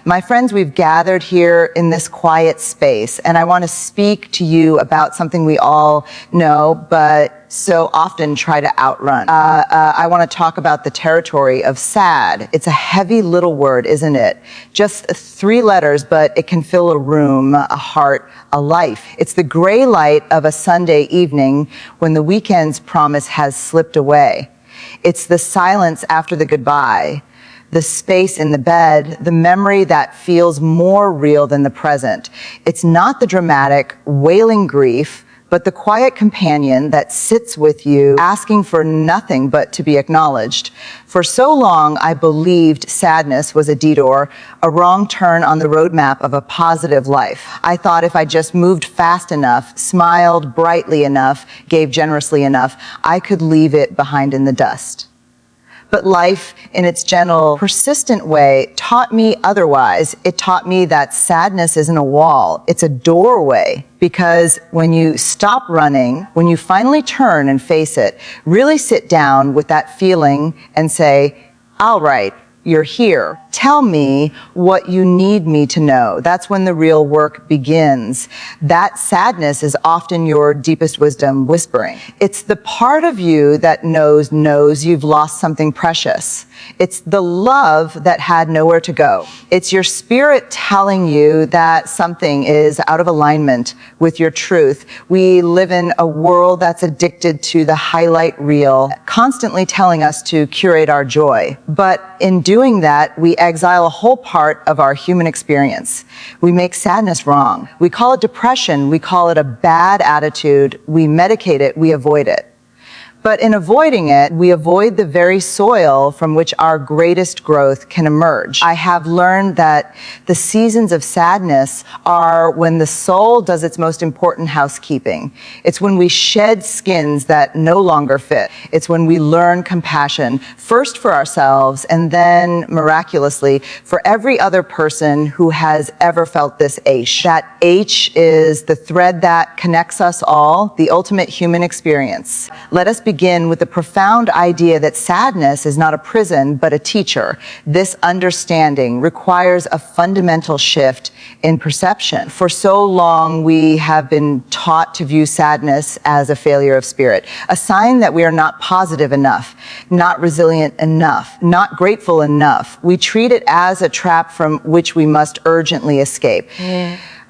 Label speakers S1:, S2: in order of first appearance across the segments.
S1: My friends, we've gathered here in this quiet space, and I want to speak to you about something we all know, but so often try to outrun. I want to talk about the territory of sad. It's a heavy little word, isn't it? Just 3 letters, but it can fill a room, a heart, a life. It's the gray light of a Sunday evening when the weekend's promise has slipped away. It's the silence after the goodbye, the space in the bed, the memory that feels more real than the present. It's not the dramatic, wailing grief, but the quiet companion that sits with you, asking for nothing but to be acknowledged. For so long, I believed sadness was a detour, a wrong turn on the roadmap of a positive life. I thought if I just moved fast enough, smiled brightly enough, gave generously enough, I could leave it behind in the dust. But life, in its gentle, persistent way, taught me otherwise. It taught me that sadness isn't a wall, it's a doorway. Because when you stop running, when you finally turn and face it, really sit down with that feeling and say, all right, you're here. Tell me what you need me to know. That's when the real work begins. That sadness is often your deepest wisdom whispering. It's the part of you that knows you've lost something precious. It's the love that had nowhere to go. It's your spirit telling you that something is out of alignment with your truth. We live in a world that's addicted to the highlight reel, constantly telling us to curate our joy. But in doing that, we exile a whole part of our human experience. We make sadness wrong. We call it depression. We call it a bad attitude. We medicate it. We avoid it. But in avoiding it, we avoid the very soil from which our greatest growth can emerge. I have learned that the seasons of sadness are when the soul does its most important housekeeping. It's when we shed skins that no longer fit. It's when we learn compassion, first for ourselves, and then, miraculously, for every other person who has ever felt this H. That H is the thread that connects us all, the ultimate human experience. Let us begin with the profound idea that sadness is not a prison, but a teacher. This understanding requires a fundamental shift in perception. For so long, we have been taught to view sadness as a failure of spirit, a sign that we are not positive enough, not resilient enough, not grateful enough. We treat it as a trap from which we must urgently escape.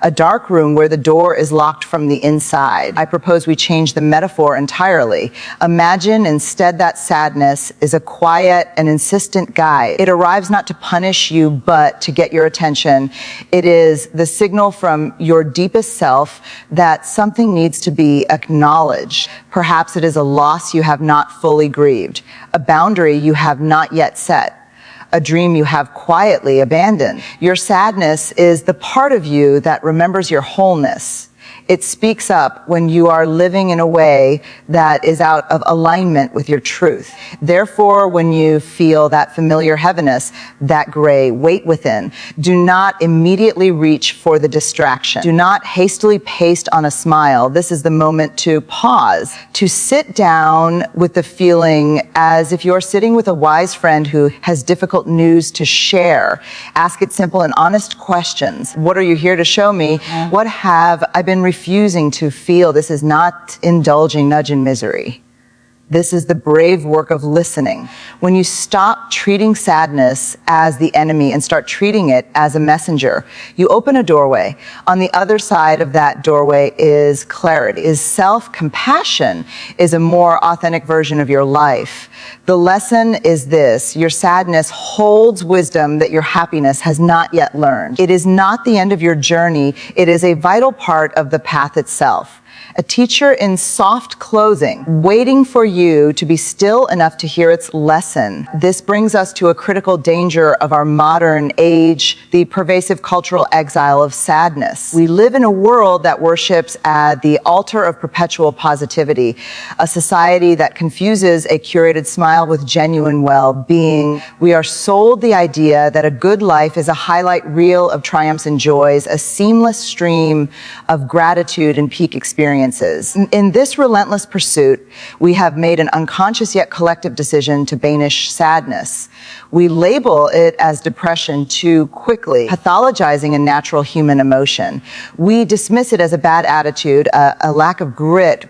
S1: A dark room where the door is locked from the inside. I propose we change the metaphor entirely. Imagine instead that sadness is a quiet and insistent guide. It arrives not to punish you, but to get your attention. It is the signal from your deepest self that something needs to be acknowledged. Perhaps it is a loss you have not fully grieved, a boundary you have not yet set, a dream you have quietly abandoned. Your sadness is the part of you that remembers your wholeness. It speaks up when you are living in a way that is out of alignment with your truth. Therefore, when you feel that familiar heaviness, that gray weight within, do not immediately reach for the distraction. Do not hastily paste on a smile. This is the moment to pause, to sit down with the feeling as if you're sitting with a wise friend who has difficult news to share. Ask it simple and honest questions. What are you here to show me? What have I been refusing to feel? This is not indulging nudge in misery. This is the brave work of listening. When you stop treating sadness as the enemy and start treating it as a messenger, you open a doorway. On the other side of that doorway is clarity, is self-compassion, is a more authentic version of your life. The lesson is this: your sadness holds wisdom that your happiness has not yet learned. It is not the end of your journey. It is a vital part of the path itself. A teacher in soft clothing, waiting for you to be still enough to hear its lesson. This brings us to a critical danger of our modern age, the pervasive cultural exile of sadness. We live in a world that worships at the altar of perpetual positivity, a society that confuses a curated smile with genuine well-being. We are sold the idea that a good life is a highlight reel of triumphs and joys, a seamless stream of gratitude and peak experience. experiences. In this relentless pursuit, we have made an unconscious yet collective decision to banish sadness. We label it as depression too quickly, pathologizing a natural human emotion. We dismiss it as a bad attitude, a lack of grit,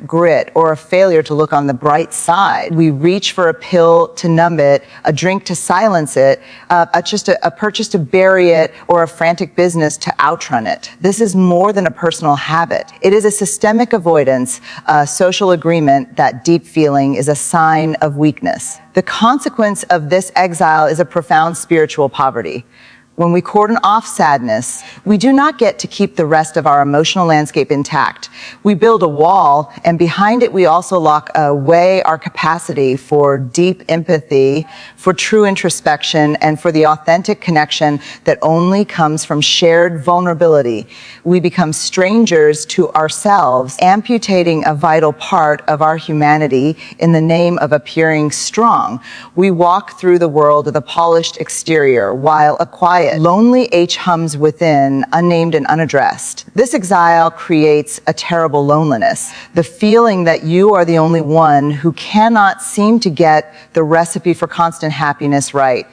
S1: or a failure to look on the bright side. We reach for a pill to numb it, a drink to silence it, a purchase to bury it, or a frantic business to outrun it. This is more than a personal habit. It is a systemic avoidance, a social agreement that deep feeling is a sign of weakness. The consequence of this exile is a profound spiritual poverty. When we cordon off sadness, we do not get to keep the rest of our emotional landscape intact. We build a wall, and behind it we also lock away our capacity for deep empathy, for true introspection, and for the authentic connection that only comes from shared vulnerability. We become strangers to ourselves, amputating a vital part of our humanity in the name of appearing strong. We walk through the world with a polished exterior, while a quiet, lonely H hums within, unnamed and unaddressed. This exile creates a terrible loneliness, the feeling that you are the only one who cannot seem to get the recipe for constant happiness right.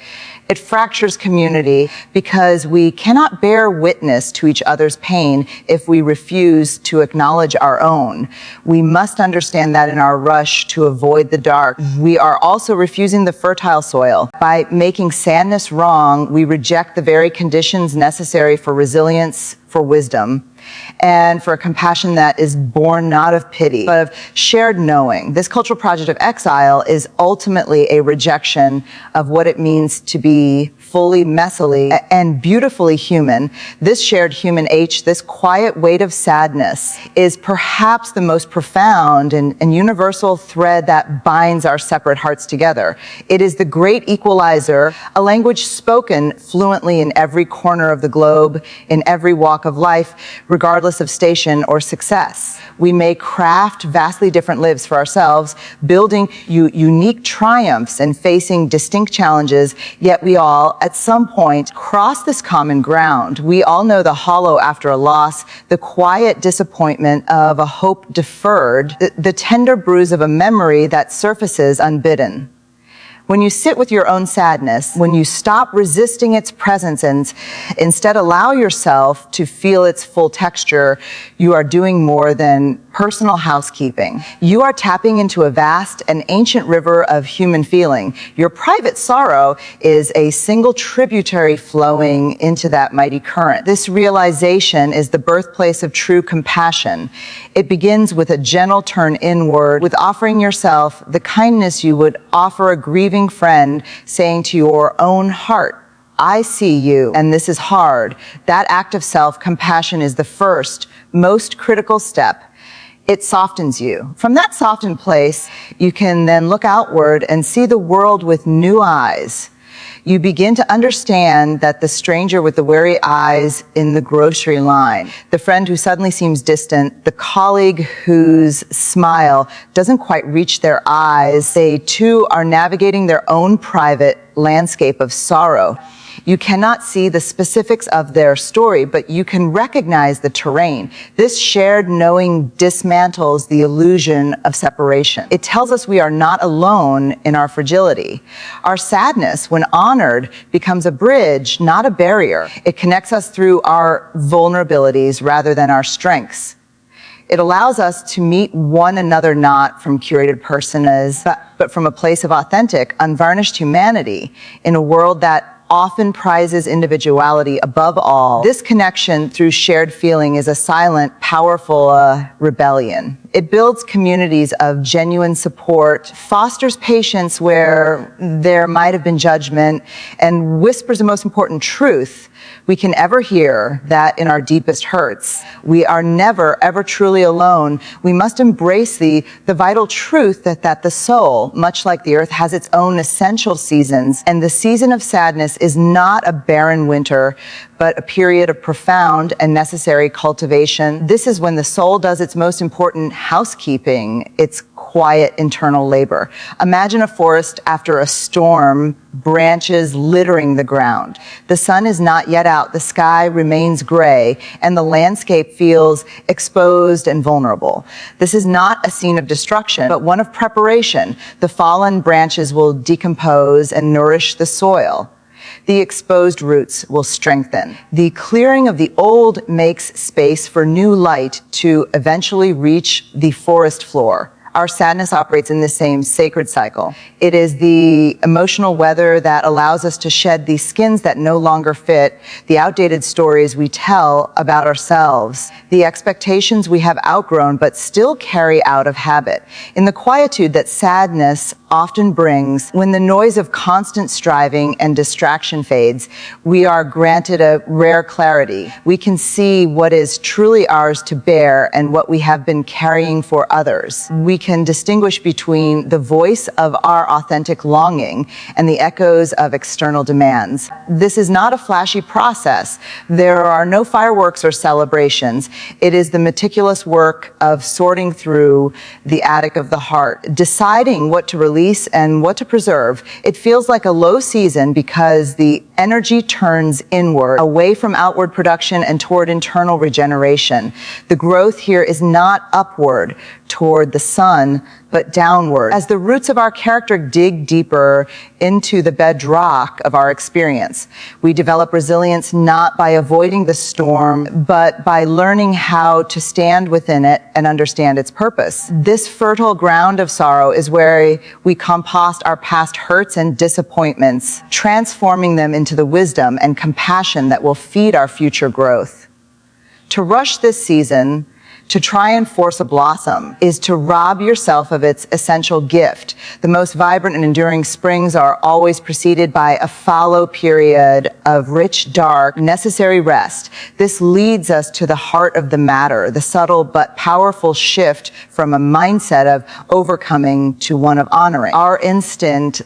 S1: It fractures community because we cannot bear witness to each other's pain if we refuse to acknowledge our own. We must understand that in our rush to avoid the dark, we are also refusing the fertile soil. By making sadness wrong, we reject the very conditions necessary for resilience, for wisdom, and for a compassion that is born not of pity, but of shared knowing. This cultural project of exile is ultimately a rejection of what it means to be fully, messily, and beautifully human. This shared human H, this quiet weight of sadness, is perhaps the most profound and universal thread that binds our separate hearts together. It is the great equalizer, a language spoken fluently in every corner of the globe, in every walk of life, regardless of station or success. We may craft vastly different lives for ourselves, building unique triumphs and facing distinct challenges, yet we all, at some point, cross this common ground. We all know the hollow after a loss, the quiet disappointment of a hope deferred, the tender bruise of a memory that surfaces unbidden. When you sit with your own sadness, when you stop resisting its presence and instead allow yourself to feel its full texture, you are doing more than personal housekeeping. You are tapping into a vast and ancient river of human feeling. Your private sorrow is a single tributary flowing into that mighty current. This realization is the birthplace of true compassion. It begins with a gentle turn inward, with offering yourself the kindness you would offer a grieving friend, saying to your own heart, I see you, and this is hard. That act of self-compassion is the first, most critical step. It softens you. From that softened place, you can then look outward and see the world with new eyes. You begin to understand that the stranger with the weary eyes in the grocery line, the friend who suddenly seems distant, the colleague whose smile doesn't quite reach their eyes, they too are navigating their own private landscape of sorrow. You cannot see the specifics of their story, but you can recognize the terrain. This shared knowing dismantles the illusion of separation. It tells us we are not alone in our fragility. Our sadness, when honored, becomes a bridge, not a barrier. It connects us through our vulnerabilities rather than our strengths. It allows us to meet one another not from curated personas, but from a place of authentic, unvarnished humanity in a world that often prizes individuality above all. This connection through shared feeling is a silent, powerful rebellion. It builds communities of genuine support, fosters patience where there might have been judgment, and whispers the most important truth we can ever hear, that in our deepest hurts, we are never, ever truly alone. We must embrace the vital truth that the soul, much like the earth, has its own essential seasons, and the season of sadness is not a barren winter, but a period of profound and necessary cultivation. This is when the soul does its most important housekeeping, its quiet internal labor. Imagine a forest after a storm, branches littering the ground. The sun is not yet out, the sky remains gray, and the landscape feels exposed and vulnerable. This is not a scene of destruction, but one of preparation. The fallen branches will decompose and nourish the soil. The exposed roots will strengthen. The clearing of the old makes space for new light to eventually reach the forest floor. Our sadness operates in the same sacred cycle. It is the emotional weather that allows us to shed the skins that no longer fit, the outdated stories we tell about ourselves, the expectations we have outgrown but still carry out of habit. In the quietude that sadness often brings, when the noise of constant striving and distraction fades, we are granted a rare clarity. We can see what is truly ours to bear and what we have been carrying for others. We can distinguish between the voice of our authentic longing and the echoes of external demands. This is not a flashy process. There are no fireworks or celebrations. It is the meticulous work of sorting through the attic of the heart, deciding what to release and what to preserve. It feels like a low season because the energy turns inward, away from outward production and toward internal regeneration. The growth here is not upward toward the sun, but downward. As the roots of our character dig deeper into the bedrock of our experience, we develop resilience not by avoiding the storm, but by learning how to stand within it and understand its purpose. This fertile ground of sorrow is where we compost our past hurts and disappointments, transforming them into the wisdom and compassion that will feed our future growth. To rush this season, to try and force a blossom, is to rob yourself of its essential gift. The most vibrant and enduring springs are always preceded by a fallow period of rich, dark, necessary rest. This leads us to the heart of the matter, the subtle but powerful shift from a mindset of overcoming to one of honoring. Our instinct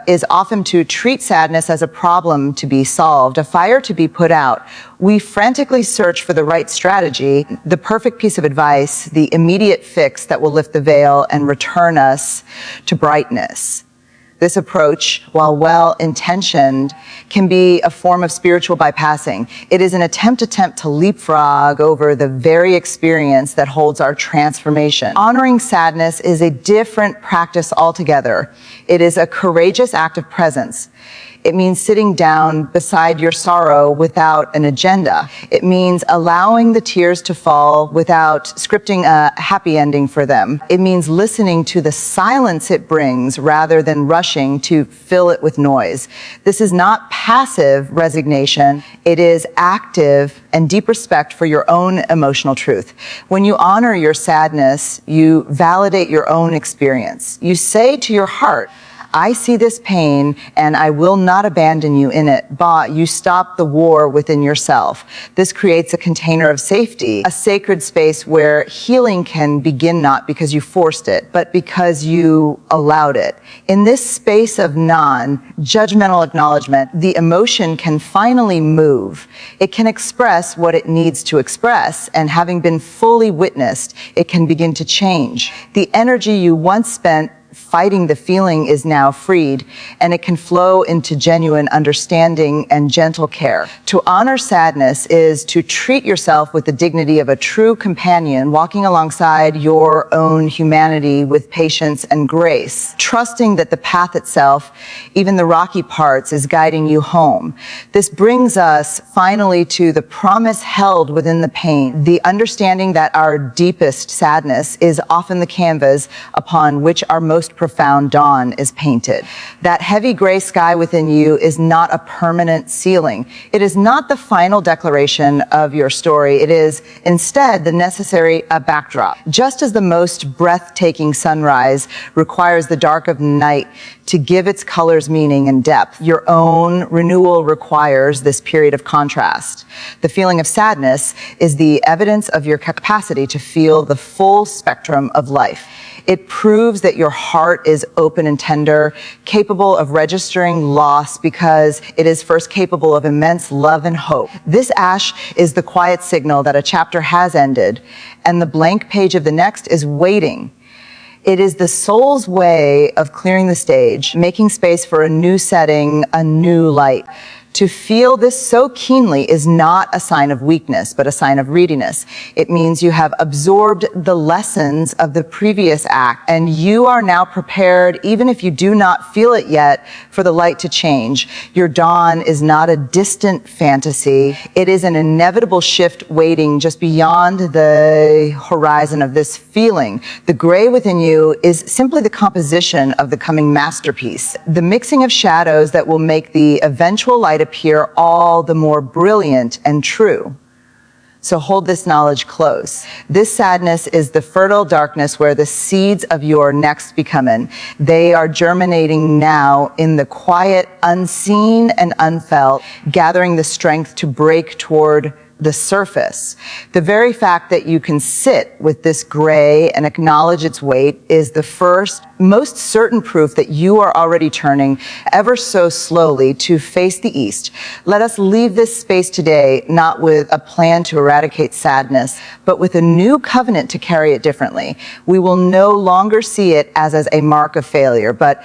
S1: is often to treat sadness as a problem to be solved, a fire to be put out. We frantically search for the right strategy, the perfect piece of advice, the immediate fix that will lift the veil and return us to brightness. This approach, while well-intentioned, can be a form of spiritual bypassing. It is an attempt to leapfrog over the very experience that holds our transformation. Honoring sadness is a different practice altogether. It is a courageous act of presence. It means sitting down beside your sorrow without an agenda. It means allowing the tears to fall without scripting a happy ending for them. It means listening to the silence it brings rather than rushing to fill it with noise. This is not passive resignation. It is active and deep respect for your own emotional truth. When you honor your sadness, you validate your own experience. You say to your heart, I see this pain and I will not abandon you in it, but you stop the war within yourself. This creates a container of safety, a sacred space where healing can begin not because you forced it, but because you allowed it. In this space of non-judgmental acknowledgement, the emotion can finally move. It can express what it needs to express, and having been fully witnessed, it can begin to change. The energy you once spent fighting the feeling is now freed, and it can flow into genuine understanding and gentle care. To honor sadness is to treat yourself with the dignity of a true companion, walking alongside your own humanity with patience and grace, trusting that the path itself, even the rocky parts, is guiding you home. This brings us finally to the promise held within the pain, the understanding that our deepest sadness is often the canvas upon which our most profound dawn is painted. That heavy gray sky within you is not a permanent ceiling. It is not the final declaration of your story. It is instead the necessary backdrop. Just as the most breathtaking sunrise requires the dark of night to give its colors meaning and depth, your own renewal requires this period of contrast. The feeling of sadness is the evidence of your capacity to feel the full spectrum of life. It proves that your heart is open and tender, capable of registering loss because it is first capable of immense love and hope. This ash is the quiet signal that a chapter has ended, and the blank page of the next is waiting. It is the soul's way of clearing the stage, making space for a new setting, a new light. To feel this so keenly is not a sign of weakness, but a sign of readiness. It means you have absorbed the lessons of the previous act, and you are now prepared, even if you do not feel it yet, for the light to change. Your dawn is not a distant fantasy. It is an inevitable shift waiting just beyond the horizon of this feeling. The gray within you is simply the composition of the coming masterpiece, the mixing of shadows that will make the eventual light appear all the more brilliant and true. So hold this knowledge close. This sadness is the fertile darkness where the seeds of your next be coming. They are germinating now in the quiet, unseen and unfelt, gathering the strength to break toward the surface. The very fact that you can sit with this gray and acknowledge its weight is the first, most certain proof that you are already turning ever so slowly to face the east. Let us leave this space today not with a plan to eradicate sadness, but with a new covenant to carry it differently. We will no longer see it as a mark of failure, but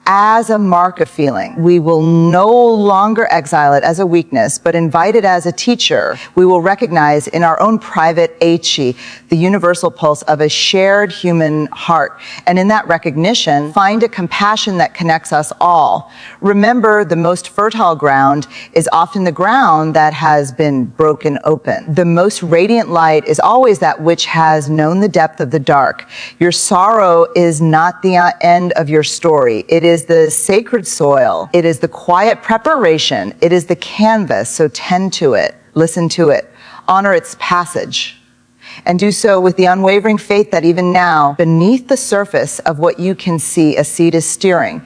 S1: as a mark of feeling. We will no longer exile it as a weakness, but invite it as a teacher. We will recognize in our own private Eichi the universal pulse of a shared human heart. And in that recognition, find a compassion that connects us all. Remember, the most fertile ground is often the ground that has been broken open. The most radiant light is always that which has known the depth of the dark. Your sorrow is not the end of your story. It is the sacred soil. It is the quiet preparation. It is the canvas, so tend to it, listen to it, honor its passage, and do so with the unwavering faith that even now, beneath the surface of what you can see, a seed is steering.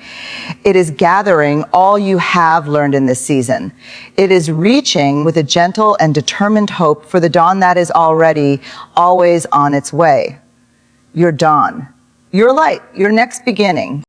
S1: It is gathering all you have learned in this season. It is reaching with a gentle and determined hope for the dawn that is already always on its way. Your dawn, your light, your next beginning.